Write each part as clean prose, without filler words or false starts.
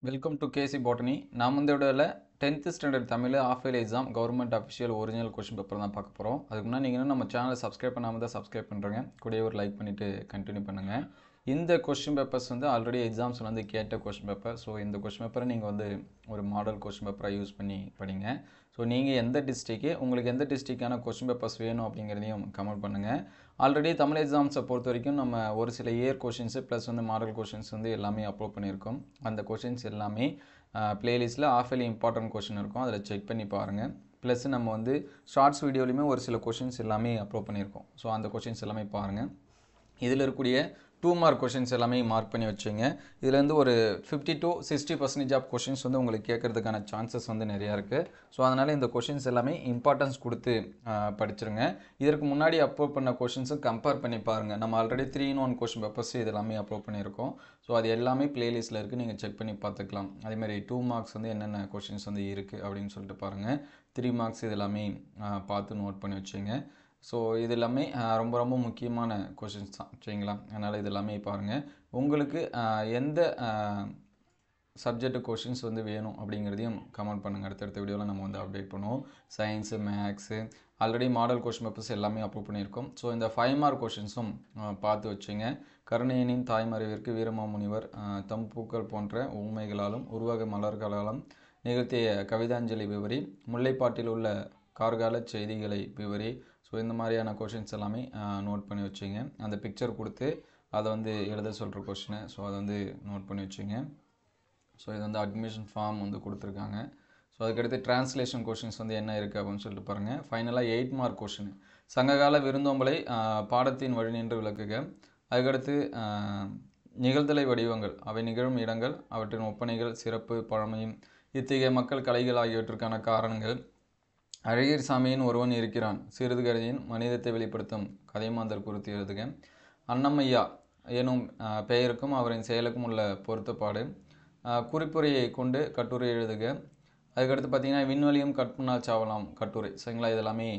Welcome to KC botany. நான் முந்தையோட 10th standard Tamil half yearly exam government official original question paper தான் பார்க்க போகிறோம். அதுக்கு முன்னாடி நீங்கள் நம்ம சேனலை சப்ஸ்கிரைப் பண்ணாமல் தான் சப்ஸ்கிரைப் பண்ணுறேங்க. கூடவே ஒரு லைக் பண்ணிவிட்டு கண்டினியூ பண்ணுங்கள். இந்த கொஸ்டின் பேப்பர்ஸ் வந்து ஆல்ரெடி எக்ஸாம்ஸ் வந்து கேட்ட கொஸ்டின் பேப்பர். ஸோ இந்த கொஸ்டின் பேப்பரை நீங்கள் வந்து ஒரு மாடல் கொஸ்டின் பேப்பராக யூஸ் பண்ணி படிங்க. ஸோ நீங்கள் எந்த டிஸ்ட்ரிக்கு, உங்களுக்கு எந்த டிஸ்ட்ரிக்டான கொஸ்டின் பேப்பர்ஸ் வேணும் அப்படிங்கிறதையும் கமெண்ட் பண்ணுங்கள். ஆல்ரெடி தமிழ் எக்ஸாம்ஸை பொறுத்த வரைக்கும் நம்ம ஒரு சில இயர் கொஷின்ஸு ப்ளஸ் வந்து மாடல் கொஷின்ஸ் வந்து எல்லாமே அப்லோட் பண்ணியிருக்கோம். அந்த கொஷின்ஸ் எல்லாமே ப்ளேலிஸ்ட்டில் ஆஃப் இயர்லி இம்பார்ட்டன்ட் கொஷின் இருக்கும், அதில் செக் பண்ணி பாருங்கள். ப்ளஸ் நம்ம வந்து ஷார்ட்ஸ் வீடியோலையுமே ஒரு சில கொஷின்ஸ் எல்லாமே அப்லோட் பண்ணியிருக்கோம். ஸோ அந்த கொஷின்ஸ் எல்லாமே பாருங்கள். இதில் இருக்கக்கூடிய 2 மார்க் கொஷின்ஸ் எல்லாமே மார்க் பண்ணி வச்சுங்க. இதுலேருந்து ஒரு 50 to 60% ஆஃப் கொஷின்ஸ் வந்து உங்களுக்கு கேட்குறதுக்கான சான்சஸ் வந்து நிறையா இருக்குது. ஸோ அதனால் இந்த கொஷின்ஸ் எல்லாமே இம்பார்ட்டன்ஸ் கொடுத்து படிச்சிருங்க. இதற்கு முன்னாடி அப்லோட் பண்ண கொஷின்ஸும் கம்பேர் பண்ணி பாருங்கள். நம்ம ஆல்ரெடி 3-in-1 கொஷின் பேப்பர்ஸ் இது எல்லாமே அப்லோட் பண்ணியிருக்கோம். ஸோ அது எல்லாமே ப்ளேலிஸ்ட்டில் இருக்குது, நீங்கள் செக் பண்ணி பார்த்துக்கலாம். அதேமாதிரி 2 மார்க்ஸ் வந்து என்னென்ன கொஷின்ஸ் வந்து இருக்குது அப்படின்னு சொல்லிட்டு பாருங்கள். 3 மார்க்ஸ் இது எல்லாமே பார்த்து நோட் பண்ணி வச்சுங்க. ஸோ இது எல்லாமே ரொம்ப ரொம்ப முக்கியமான கொஷின்ஸ் தான், சரிங்களா? அதனால் இது எல்லாமே பாருங்கள். உங்களுக்கு எந்த சப்ஜெக்ட் கொஷின்ஸ் வந்து வேணும் அப்படிங்கிறதையும் கமெண்ட் பண்ணுங்கள். அடுத்தடுத்த வீடியோவில் நம்ம வந்து அப்டேட் பண்ணுவோம். Science, maths already model question papers எல்லாமே அப்லோட் பண்ணியிருக்கோம். ஸோ இந்த 5 மார்க் கொஷின்ஸும் பார்த்து வச்சுங்க. கருணையனின் தாய்மறைவிற்கு வீரமாமுனிவர் தம்பூக்கள் போன்ற ஊமைகளாலும் உருவக மலர்களாலும் நிகழ்த்திய கவிதாஞ்சலி விவரி, முல்லைப்பாட்டில் உள்ள கார்கால செய்திகளை விவரி. ஸோ இந்த மாதிரியான கொஷின்ஸ் எல்லாமே நோட் பண்ணி வச்சுங்க. அந்த பிக்சர் கொடுத்து அதை வந்து எழுத சொல்கிற கொஷினை, ஸோ அதை வந்து நோட் பண்ணி வச்சுங்க. ஸோ இது வந்து அட்மிஷன் ஃபார்ம் வந்து கொடுத்துருக்காங்க. ஸோ அதுக்கடுத்து டிரான்ஸ்லேஷன் கொஷின்ஸ் வந்து என்ன இருக்குது அப்படின்னு சொல்லிட்டு பாருங்கள். ஃபைனலாக 8 மார்க் கொஷின், சங்ககால விருந்தோம்பலை பாடத்தின் வழி நின்று விளக்குக. அதுக்கடுத்து நிகழ்தலை வடிவங்கள், அவை நிகழும் இடங்கள், அவற்றின் ஒப்பனைகள், சிறப்பு, பழமையும், இத்தகைய மக்கள் கலைகள் ஆகியவற்றுக்கான காரணங்கள், அழகிர் சாமியின் ஒருவன் இருக்கிறான், சிறிது கருதியின் மனிதத்தை வெளிப்படுத்தும் கதைமாந்தர் குறித்து எழுதுக. அன்னமையா எனும் பெயருக்கும் அவரின் செயலுக்கும் உள்ள பொருத்தப்பாடு, குறிப்புரையை கொண்டு கட்டுரை எழுதுக. அதுக்கடுத்து பார்த்திங்கன்னா விண்வெளியும் கற்பனால் சாவலாம் கட்டுரை, சரிங்களா? இதெல்லாமே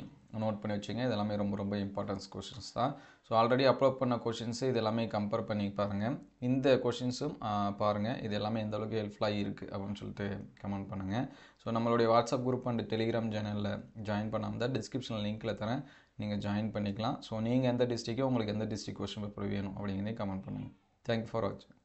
நோட் பண்ணி வச்சுங்க. இதெல்லாமே ரொம்ப ரொம்ப இம்பார்ட்டன்ஸ் கொஷின்ஸ் தான். ஸோ ஆல்ரெடி அப்லோட் பண்ண கொஷின்ஸு இது எல்லாமே கம்பேர் பண்ணி பாருங்கள். இந்த கொஷின்ஸும் பாருங்கள். இது எல்லாமே எந்த அளவுக்கு ஹெல்ப்ஃபுல்லாக இருக்குது அப்படின்னு சொல்லிட்டு கமெண்ட் பண்ணுங்கள். ஸோ நம்மளுடைய வாட்ஸ்அப் குரூப் அண்ட் டெலிகிராம் சேனலில் ஜாயின் பண்ணாமல் தான் டிஸ்கிரிப்ஷனில் லிங்க்கில் தரேன், நீங்கள் ஜாயின் பண்ணிக்கலாம். ஸோ நீங்கள் எந்த டிஸ்ட்ரிக்கோ, உங்களுக்கு எந்த டிஸ்ட்ரிக் கொஷின் பேப்பர் வேணும் அப்படிங்கிறதையும் கமெண்ட் பண்ணுங்கள். தேங்க்யூ ஃபார் வாட்சிங்.